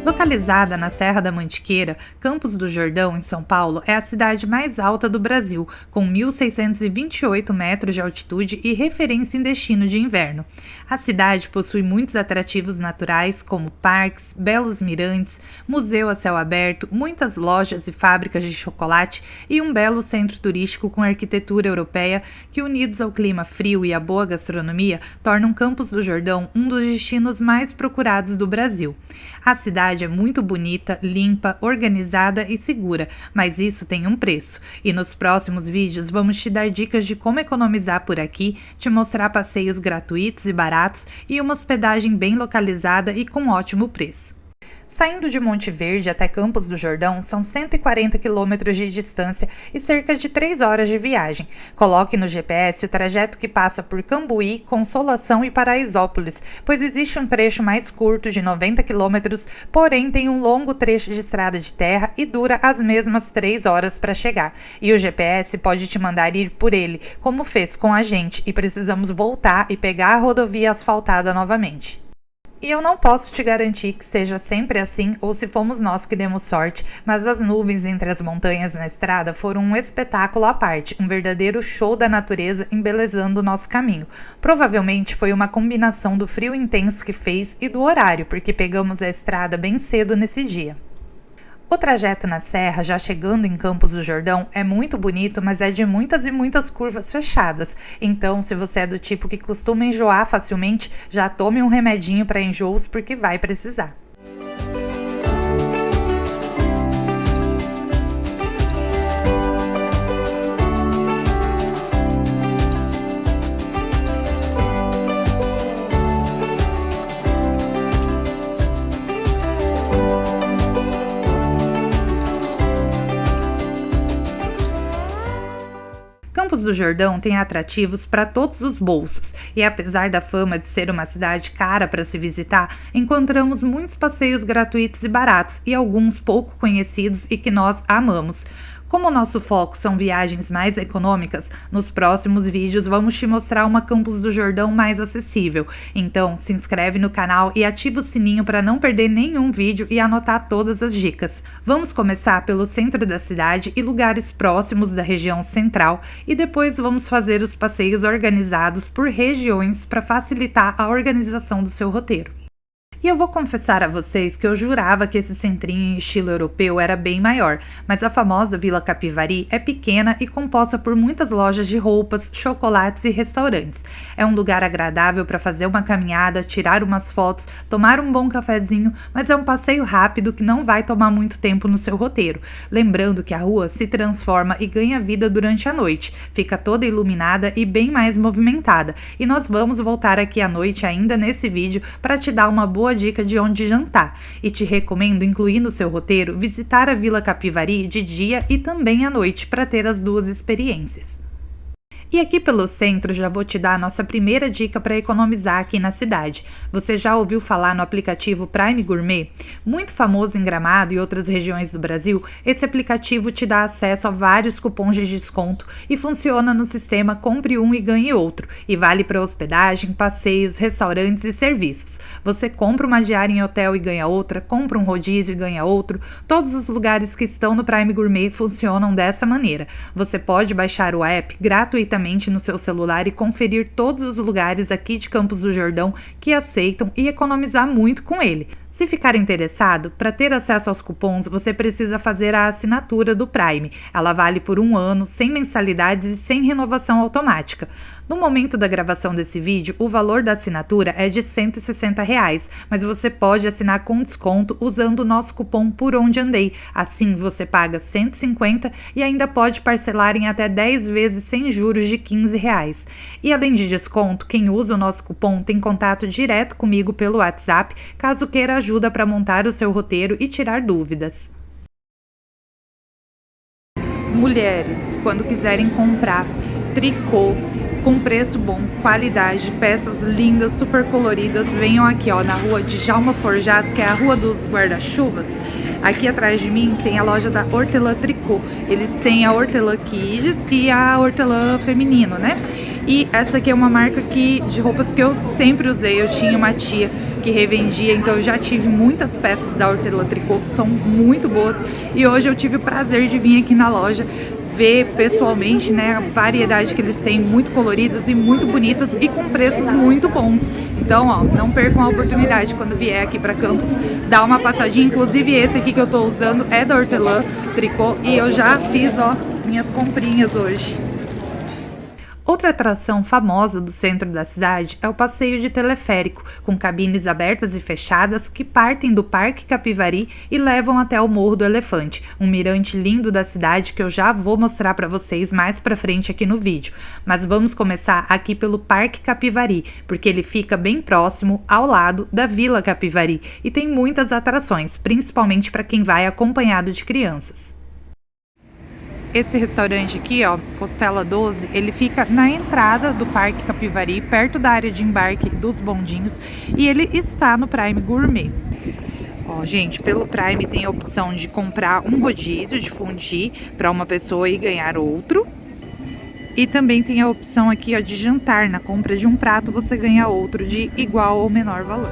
Localizada na Serra da Mantiqueira, Campos do Jordão, em São Paulo, é a cidade mais alta do Brasil, com 1.628 metros de altitude e referência em destino de inverno. A cidade possui muitos atrativos naturais, como parques, belos mirantes, museu a céu aberto, muitas lojas e fábricas de chocolate e um belo centro turístico com arquitetura europeia que, unidos ao clima frio e à boa gastronomia, tornam Campos do Jordão um dos destinos mais procurados do Brasil. A cidade é muito bonita, limpa, organizada e segura, mas isso tem um preço. E nos próximos vídeos vamos te dar dicas de como economizar por aqui, te mostrar passeios gratuitos e baratos e uma hospedagem bem localizada e com ótimo preço. Saindo de Monte Verde até Campos do Jordão, são 140 quilômetros de distância e cerca de 3 horas de viagem. Coloque no GPS o trajeto que passa por Cambuí, Consolação e Paraisópolis, pois existe um trecho mais curto de 90 quilômetros, porém tem um longo trecho de estrada de terra e dura as mesmas 3 horas para chegar. E o GPS pode te mandar ir por ele, como fez com a gente, e precisamos voltar e pegar a rodovia asfaltada novamente. E eu não posso te garantir que seja sempre assim ou se fomos nós que demos sorte, mas as nuvens entre as montanhas na estrada foram um espetáculo à parte, um verdadeiro show da natureza embelezando o nosso caminho. Provavelmente foi uma combinação do frio intenso que fez e do horário, porque pegamos a estrada bem cedo nesse dia. O trajeto na serra, já chegando em Campos do Jordão, é muito bonito, mas é de muitas e muitas curvas fechadas. Então, se você é do tipo que costuma enjoar facilmente, já tome um remedinho para enjoos porque vai precisar. Campos do Jordão tem atrativos para todos os bolsos e, apesar da fama de ser uma cidade cara para se visitar, encontramos muitos passeios gratuitos e baratos e alguns pouco conhecidos e que nós amamos. Como o nosso foco são viagens mais econômicas, nos próximos vídeos vamos te mostrar uma Campos do Jordão mais acessível. Então, se inscreve no canal e ativa o sininho para não perder nenhum vídeo e anotar todas as dicas. Vamos começar pelo centro da cidade e lugares próximos da região central e depois vamos fazer os passeios organizados por regiões para facilitar a organização do seu roteiro. E eu vou confessar a vocês que eu jurava que esse centrinho em estilo europeu era bem maior, mas a famosa Vila Capivari é pequena e composta por muitas lojas de roupas, chocolates e restaurantes. É um lugar agradável para fazer uma caminhada, tirar umas fotos, tomar um bom cafezinho, mas é um passeio rápido que não vai tomar muito tempo no seu roteiro. Lembrando que a rua se transforma e ganha vida durante a noite, fica toda iluminada e bem mais movimentada. E nós vamos voltar aqui à noite ainda nesse vídeo para te dar uma boa dica de onde jantar, e te recomendo incluir no seu roteiro visitar a Vila Capivari de dia e também à noite para ter as duas experiências. E aqui pelo centro já vou te dar a nossa primeira dica para economizar aqui na cidade. Você já ouviu falar no aplicativo Prime Gourmet? Muito famoso em Gramado e outras regiões do Brasil, esse aplicativo te dá acesso a vários cupons de desconto e funciona no sistema Compre um e Ganhe outro, e vale para hospedagem, passeios, restaurantes e serviços. Você compra uma diária em hotel e ganha outra, compra um rodízio e ganha outro. Todos os lugares que estão no Prime Gourmet funcionam dessa maneira. Você pode baixar o app gratuitamente no seu celular e conferir todos os lugares aqui de Campos do Jordão que aceitam e economizar muito com ele. Se ficar interessado, para ter acesso aos cupons, você precisa fazer a assinatura do Prime. Ela vale por 1 ano, sem mensalidades e sem renovação automática. No momento da gravação desse vídeo, o valor da assinatura é de R$ 160, mas você pode assinar com desconto usando o nosso cupom Por Onde Andei. Assim, você paga R$ 150 e ainda pode parcelar em até 10 vezes sem juros de R$ 15. E além de desconto, quem usa o nosso cupom tem contato direto comigo pelo WhatsApp, caso queira ajuda para montar o seu roteiro e tirar dúvidas. Mulheres, quando quiserem comprar tricô, com preço bom, qualidade, peças lindas, super coloridas. Venham aqui, ó, na rua de Djalma Forjados, que é a rua dos guarda-chuvas. Aqui atrás de mim tem a loja da Hortelã Tricô. Eles têm a Hortelã Kids e a Hortelã Feminino, né? E essa aqui é uma marca de roupas que eu sempre usei. Eu tinha uma tia que revendia, então eu já tive muitas peças da Hortelã Tricô, são muito boas. E hoje eu tive o prazer de vir aqui na loja ver pessoalmente, né, a variedade que eles têm, muito coloridas e muito bonitas e com preços muito bons. Então, ó, não percam a oportunidade quando vier aqui para Campos, dá uma passadinha. Inclusive esse aqui que eu tô usando é da Hortelã Tricô e eu já fiz, ó, minhas comprinhas hoje. Outra atração famosa do centro da cidade é o passeio de teleférico, com cabines abertas e fechadas que partem do Parque Capivari e levam até o Morro do Elefante, um mirante lindo da cidade que eu já vou mostrar para vocês mais para frente aqui no vídeo. Mas vamos começar aqui pelo Parque Capivari, porque ele fica bem próximo ao lado da Vila Capivari e tem muitas atrações, principalmente para quem vai acompanhado de crianças. Esse restaurante aqui, ó, Costela 12, ele fica na entrada do Parque Capivari, perto da área de embarque dos bondinhos, e ele está no Prime Gourmet. Ó, gente, pelo Prime tem a opção de comprar um rodízio de fondue para uma pessoa e ganhar outro. E também tem a opção aqui, ó, de jantar. Na compra de um prato você ganha outro de igual ou menor valor.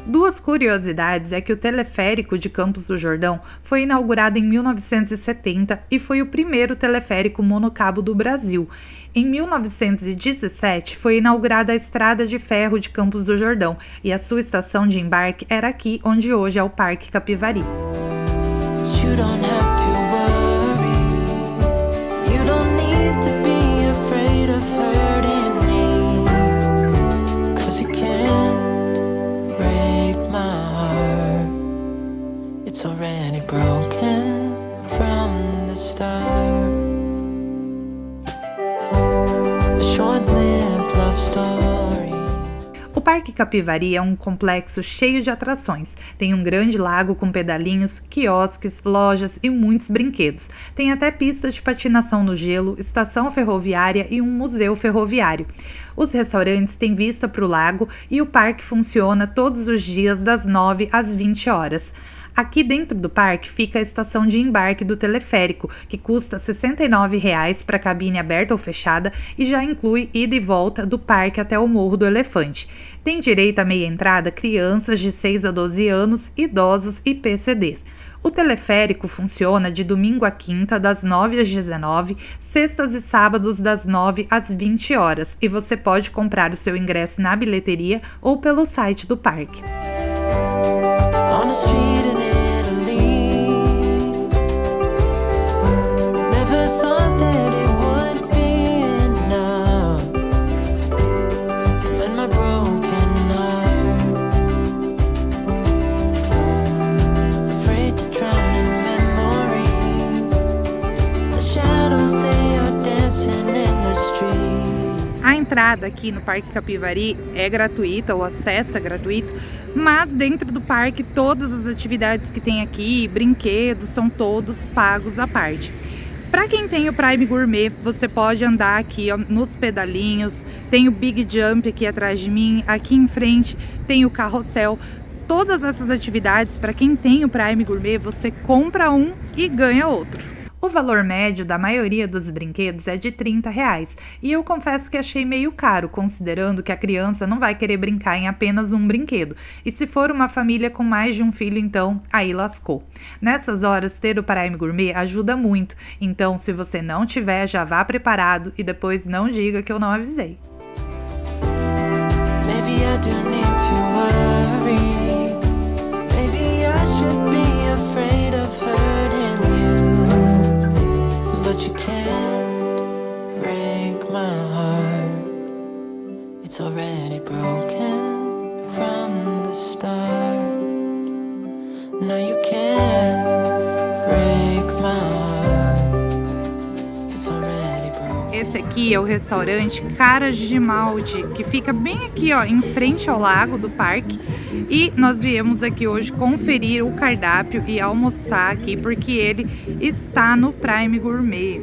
Duas curiosidades é que o teleférico de Campos do Jordão foi inaugurado em 1970 e foi o primeiro teleférico monocabo do Brasil. Em 1917 foi inaugurada a Estrada de Ferro de Campos do Jordão e a sua estação de embarque era aqui onde hoje é o Parque Capivari. O Parque Capivari é um complexo cheio de atrações. Tem um grande lago com pedalinhos, quiosques, lojas e muitos brinquedos. Tem até pista de patinação no gelo, estação ferroviária e um museu ferroviário. Os restaurantes têm vista para o lago e o parque funciona todos os dias das 9 às 20 horas. Aqui dentro do parque fica a estação de embarque do teleférico, que custa R$ 69,00 para cabine aberta ou fechada e já inclui ida e volta do parque até o Morro do Elefante. Tem direito à meia entrada crianças de 6 a 12 anos, idosos e PCDs. O teleférico funciona de domingo a quinta, das 9 às 19, sextas e sábados das 9 às 20 horas, e você pode comprar o seu ingresso na bilheteria ou pelo site do parque. A entrada aqui no Parque Capivari é gratuita, o acesso é gratuito, mas dentro do parque todas as atividades que tem aqui, brinquedos, são todos pagos à parte. Para quem tem o Prime Gourmet, você pode andar aqui, ó, nos pedalinhos, tem o Big Jump aqui atrás de mim, aqui em frente tem o carrossel. Todas essas atividades, para quem tem o Prime Gourmet, você compra um e ganha outro. O valor médio da maioria dos brinquedos é de R$ 30,00 e eu confesso que achei meio caro, considerando que a criança não vai querer brincar em apenas um brinquedo. E se for uma família com mais de um filho, então aí lascou. Nessas horas, ter o Prime Gourmet ajuda muito, então se você não tiver, já vá preparado e depois não diga que eu não avisei. Maybe I do need to worry. Maybe I should be afraid of hurting you. But you can't break my heart. Esse aqui é o restaurante Caras de Malte, que fica bem aqui, ó, em frente ao lago do parque. E nós viemos aqui hoje conferir o cardápio e almoçar aqui, porque ele está no Prime Gourmet.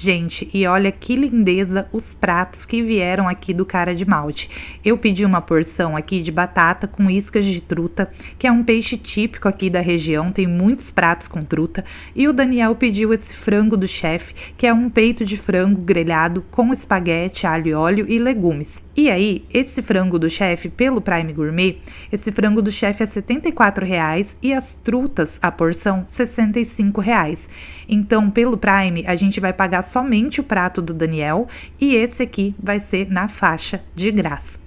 Gente, e olha que lindeza os pratos que vieram aqui do Cara de Malte. Eu pedi uma porção aqui de batata com iscas de truta, que é um peixe típico aqui da região, tem muitos pratos com truta. E o Daniel pediu esse frango do chefe, que é um peito de frango grelhado com espaguete, alho e óleo e legumes. E aí, esse frango do chefe, pelo Prime Gourmet, esse frango do chefe é R$ 74,00 e as trutas, a porção, R$ 65,00. Então, pelo Prime, a gente vai pagar somente o prato do Daniel e esse aqui vai ser na faixa de graça.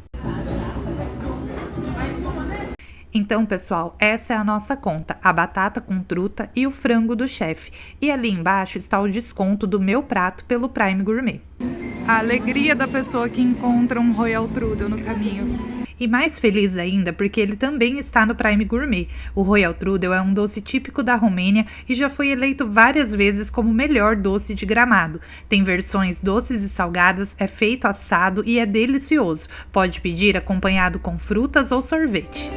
Então, pessoal, essa é a nossa conta, a batata com truta e o frango do chefe. E ali embaixo está o desconto do meu prato pelo Prime Gourmet. A alegria da pessoa que encontra um Royal Trudel no caminho. E mais feliz ainda porque ele também está no Prime Gourmet. O Royal Trudel é um doce típico da Romênia e já foi eleito várias vezes como o melhor doce de Gramado. Tem versões doces e salgadas, é feito assado e é delicioso. Pode pedir acompanhado com frutas ou sorvete.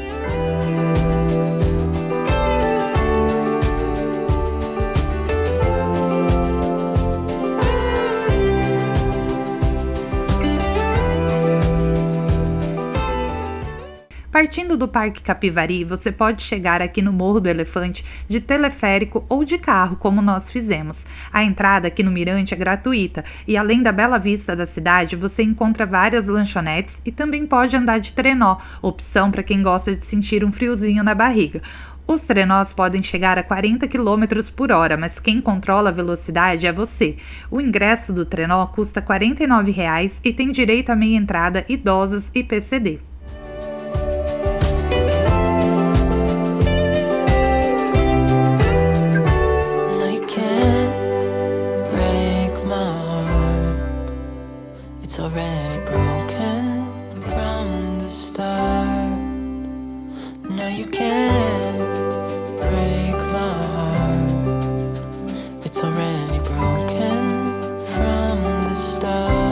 Partindo do Parque Capivari, você pode chegar aqui no Morro do Elefante de teleférico ou de carro, como nós fizemos. A entrada aqui no Mirante é gratuita e, além da bela vista da cidade, você encontra várias lanchonetes e também pode andar de trenó, opção para quem gosta de sentir um friozinho na barriga. Os trenós podem chegar a 40 km por hora, mas quem controla a velocidade é você. O ingresso do trenó custa R$ 49,00 e tem direito a meia entrada, idosos e PCD. Already broken from the start. No, you can't break my heart. It's already broken from the start.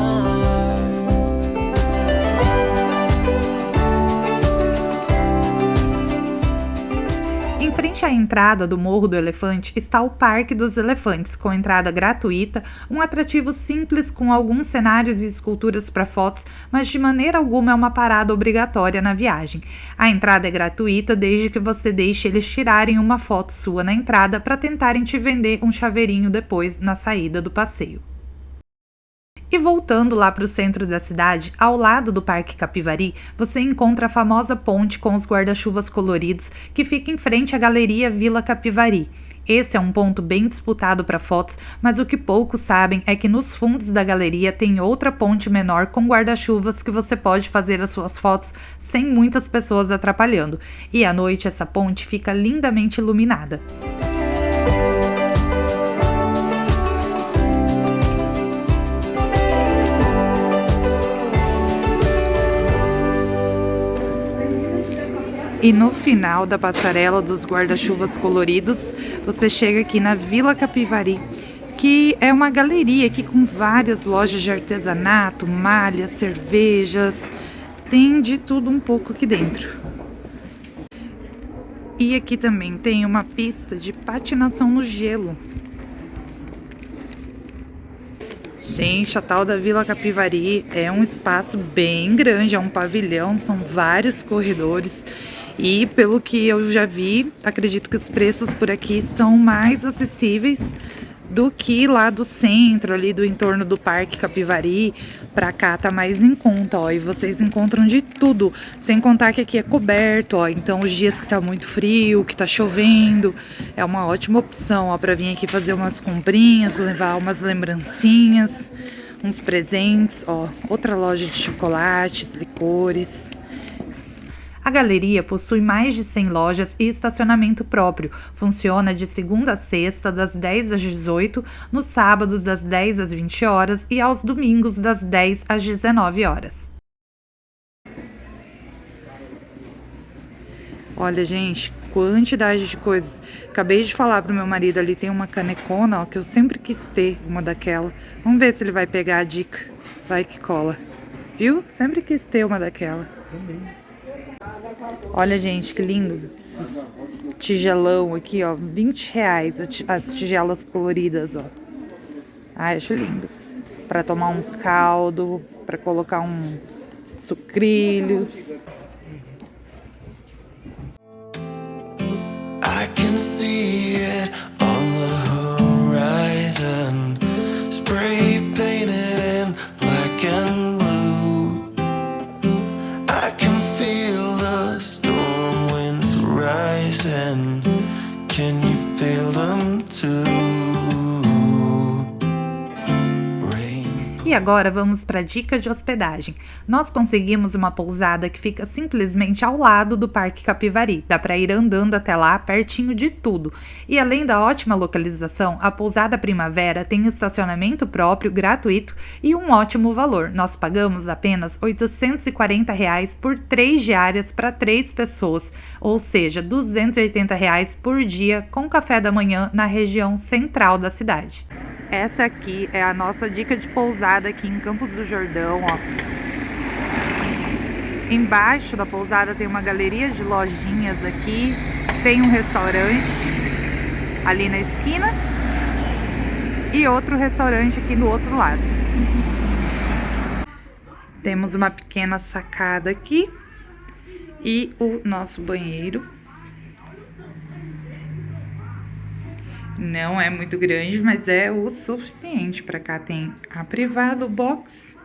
Em frente à entrada do Morro do Elefante está o Parque dos Elefantes, com entrada gratuita, um atrativo simples com alguns cenários e esculturas para fotos, mas de maneira alguma é uma parada obrigatória na viagem. A entrada é gratuita desde que você deixe eles tirarem uma foto sua na entrada para tentarem te vender um chaveirinho depois na saída do passeio. E voltando lá para o centro da cidade, ao lado do Parque Capivari, você encontra a famosa ponte com os guarda-chuvas coloridos que fica em frente à Galeria Vila Capivari. Esse é um ponto bem disputado para fotos, mas o que poucos sabem é que nos fundos da galeria tem outra ponte menor com guarda-chuvas que você pode fazer as suas fotos sem muitas pessoas atrapalhando. E à noite essa ponte fica lindamente iluminada. E no final da passarela dos guarda-chuvas coloridos, você chega aqui na Vila Capivari, que é uma galeria aqui com várias lojas de artesanato, malhas, cervejas, tem de tudo um pouco aqui dentro. E aqui também tem uma pista de patinação no gelo. Gente, a tal da Vila Capivari é um espaço bem grande, é um pavilhão, são vários corredores. E pelo que eu já vi, acredito que os preços por aqui estão mais acessíveis do que lá do centro, ali do entorno do Parque Capivari. Pra cá tá mais em conta, ó, e vocês encontram de tudo, sem contar que aqui é coberto, ó, então os dias que tá muito frio, que tá chovendo, é uma ótima opção, ó, pra vir aqui fazer umas comprinhas, levar umas lembrancinhas, uns presentes, ó, outra loja de chocolates, licores. A galeria possui mais de 100 lojas e estacionamento próprio. Funciona de segunda a sexta, das 10 às 18, nos sábados das 10 às 20 horas e aos domingos das 10 às 19 horas. Olha, gente, quantidade de coisas. Acabei de falar pro meu marido ali, tem uma canecona, ó, que eu sempre quis ter uma daquela. Vamos ver se ele vai pegar a dica. Vai que cola. Viu? Sempre quis ter uma daquela. Olha, gente, que lindo. Esses tigelão aqui, ó. R$20 as tigelas coloridas, ó. Ai, acho lindo. Pra tomar um caldo, pra colocar um sucrilhos. I can see it on the horizon, spray painted in black and blue. I can feel the storm winds rising. Can you feel them too? E agora vamos para a dica de hospedagem. Nós conseguimos uma pousada que fica simplesmente ao lado do Parque Capivari. Dá para ir andando até lá, pertinho de tudo. E além da ótima localização, a pousada Primavera tem estacionamento próprio, gratuito e um ótimo valor. Nós pagamos apenas R$840 por 3 diárias para 3 pessoas, ou seja, R$280 por dia com café da manhã na região central da cidade. Essa aqui é a nossa dica de pousada aqui em Campos do Jordão, ó. Embaixo da pousada tem uma galeria de lojinhas aqui, tem um restaurante ali na esquina e outro restaurante aqui do outro lado. Temos uma pequena sacada aqui e o nosso banheiro. Não é muito grande, mas é o suficiente. Para cá tem a privada, o box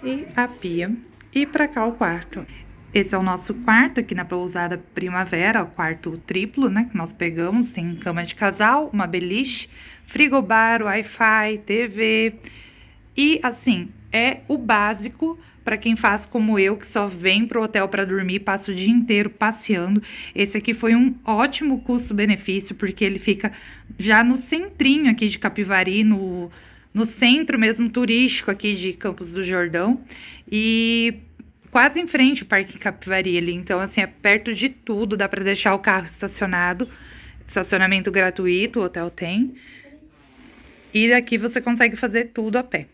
e a pia. E para cá o quarto. Esse é o nosso quarto aqui na pousada Primavera, o quarto triplo, né, que nós pegamos. Tem cama de casal, uma beliche, frigobar, Wi-Fi, TV. E assim, é o básico para quem faz como eu, que só vem pro hotel para dormir, passa o dia inteiro passeando. Esse aqui foi um ótimo custo-benefício, porque ele fica já no centrinho aqui de Capivari, no centro mesmo turístico aqui de Campos do Jordão. E quase em frente o Parque Capivari ali. Então, assim, é perto de tudo, dá para deixar o carro estacionado. Estacionamento gratuito, o hotel tem. E daqui você consegue fazer tudo a pé.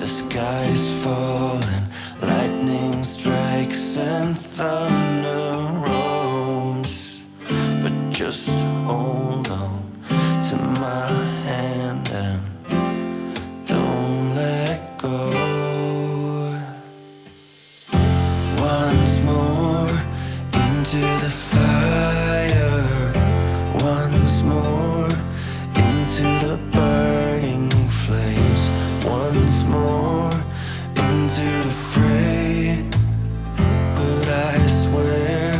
The sky is falling, lightning strikes and thunder rolls. But just hold on to my hand and don't let go. Once more into the fire, once more into the burning flames, once more into the fray, but I swear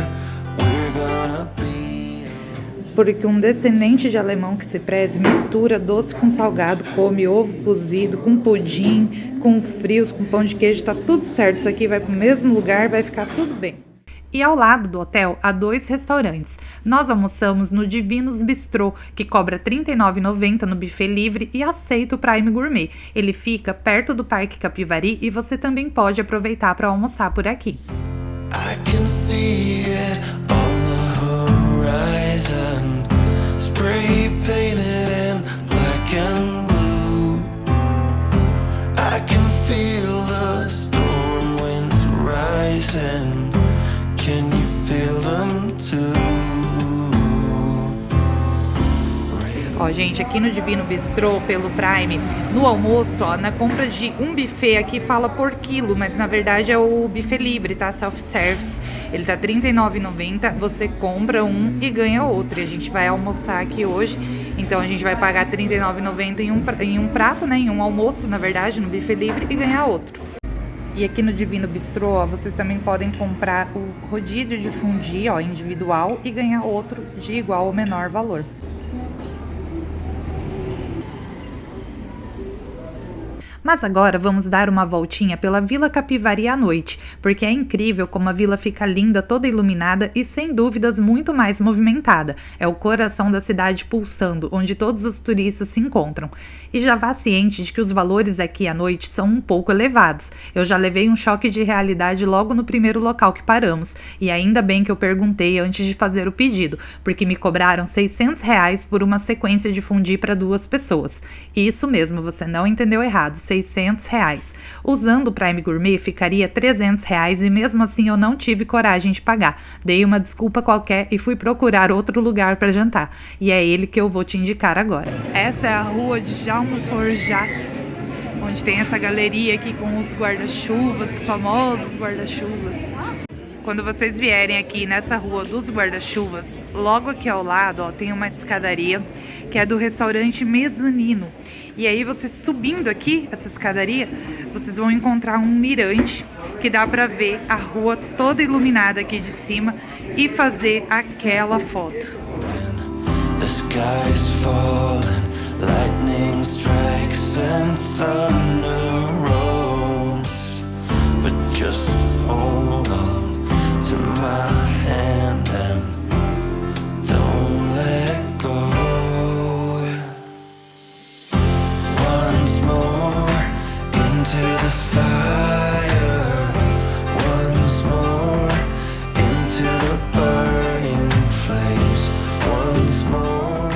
we're gonna be. Porque um descendente de alemão que se preze mistura doce com salgado, come ovo cozido, com pudim, com frios, com pão de queijo, tá tudo certo. Isso aqui vai pro mesmo lugar, vai ficar tudo bem. E ao lado do hotel há 2 restaurantes. Nós almoçamos no Divinos Bistrô, que cobra R$ 39,90 no buffet livre e aceita o Prime Gourmet. Ele fica perto do Parque Capivari e você também pode aproveitar para almoçar por aqui. I can see it on the horizon, spray painted in black and blue. I can feel the storm winds rising. Can you feel them too? Ó, gente, aqui no Divino Bistrô, pelo Prime, no almoço, ó, na compra de um buffet aqui fala por quilo, mas na verdade é o buffet livre, tá? Self-service. Ele tá R$ 39,90, você compra um e ganha outro. E a gente vai almoçar aqui hoje, então a gente vai pagar R$ 39,90 em um prato, né? Em um almoço, na verdade, no buffet livre e ganhar outro. E aqui no Divino Bistrô, ó, vocês também podem comprar o rodízio de fondue, ó, individual e ganhar outro de igual ou menor valor. Mas agora vamos dar uma voltinha pela Vila Capivari à noite, porque é incrível como a vila fica linda, toda iluminada e sem dúvidas muito mais movimentada. É o coração da cidade pulsando, onde todos os turistas se encontram. E já vá ciente de que os valores aqui à noite são um pouco elevados. Eu já levei um choque de realidade logo no primeiro local que paramos, e ainda bem que eu perguntei antes de fazer o pedido, porque me cobraram R$600 por uma sequência de fondue para 2 pessoas. Isso mesmo, você não entendeu errado, R$600. Usando o Prime Gourmet ficaria R$300 e mesmo assim eu não tive coragem de pagar. Dei uma desculpa qualquer e fui procurar outro lugar para jantar. E é ele que eu vou te indicar agora. Essa é a rua de Jaume Forjas, onde tem essa galeria aqui com os guarda-chuvas, os famosos guarda-chuvas. Quando vocês vierem aqui nessa rua dos guarda-chuvas, logo aqui ao lado, ó, tem uma escadaria que é do restaurante Mezanino. E aí vocês subindo aqui, essa escadaria, vocês vão encontrar um mirante que dá pra ver a rua toda iluminada aqui de cima e fazer aquela foto. The sky is falling, lightning strikes and thunder rolls, but just hold on to my hand and don't let go. Once more into the fire, once more into the burning flames, once more.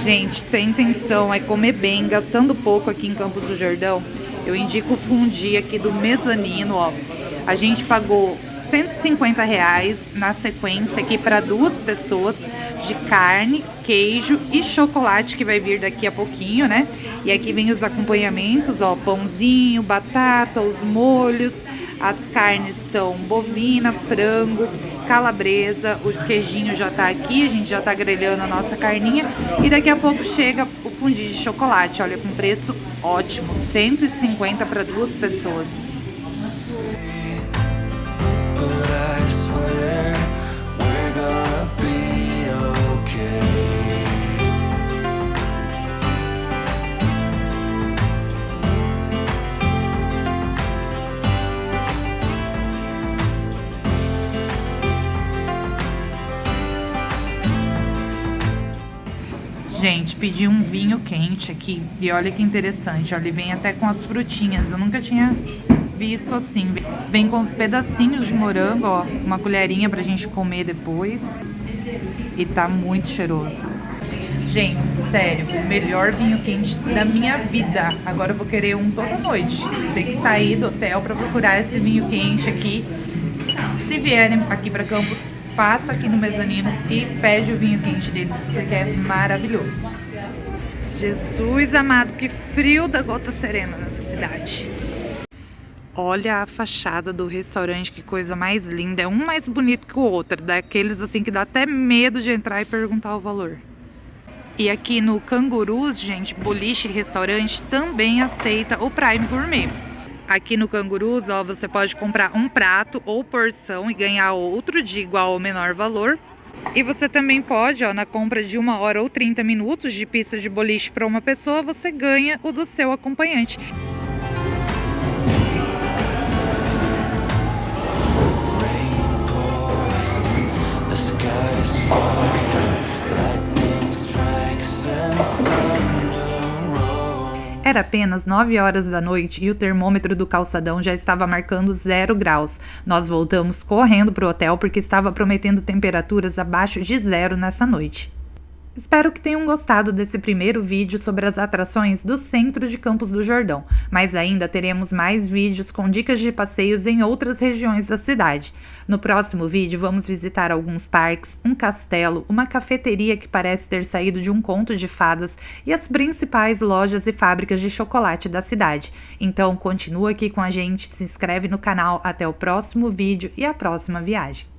Gente, se a intenção é comer bem, gastando pouco aqui em Campos do Jordão, eu indico o fondue aqui do Mezanino, ó. A gente pagou R$150 na sequência aqui para 2 pessoas, de carne, queijo e chocolate que vai vir daqui a pouquinho, né? E aqui vem os acompanhamentos, ó, pãozinho, batata, os molhos. As carnes são bovina, frango, calabresa, o queijinho já tá aqui, a gente já tá grelhando a nossa carninha. E daqui a pouco chega o fondue de chocolate, olha, com preço ótimo, R$150 para 2 pessoas. But I swear we're gonna be okay. Gente, pedi um vinho quente aqui e olha que interessante, ó, ele vem até com as frutinhas, eu nunca tinha visto assim. Vem com os pedacinhos de morango, ó, uma colherinha pra gente comer depois. E tá muito cheiroso. Gente, sério, o melhor vinho quente da minha vida. Agora eu vou querer um toda noite. Tem que sair do hotel pra procurar esse vinho quente aqui. Se vierem aqui pra Campos, passa aqui no Mezanino e pede o vinho quente deles, porque é maravilhoso. Jesus amado, que frio da gota serena nessa cidade. Olha a fachada do restaurante, que coisa mais linda. É um mais bonito que o outro, daqueles assim que dá até medo de entrar e perguntar o valor. E aqui no Cangurus, gente, boliche e restaurante também aceita o Prime Gourmet. Aqui no Cangurus, ó, você pode comprar um prato ou porção e ganhar outro de igual ou menor valor. E você também pode, ó, na compra de 1 hora ou 30 minutos de pista de boliche para uma pessoa, você ganha o do seu acompanhante. Era apenas 9 horas da noite e o termômetro do calçadão já estava marcando 0 graus. Nós voltamos correndo para o hotel porque estava prometendo temperaturas abaixo de 0 nessa noite. Espero que tenham gostado desse primeiro vídeo sobre as atrações do centro de Campos do Jordão, mas ainda teremos mais vídeos com dicas de passeios em outras regiões da cidade. No próximo vídeo vamos visitar alguns parques, um castelo, uma cafeteria que parece ter saído de um conto de fadas e as principais lojas e fábricas de chocolate da cidade. Então continua aqui com a gente, se inscreve no canal, até o próximo vídeo e a próxima viagem.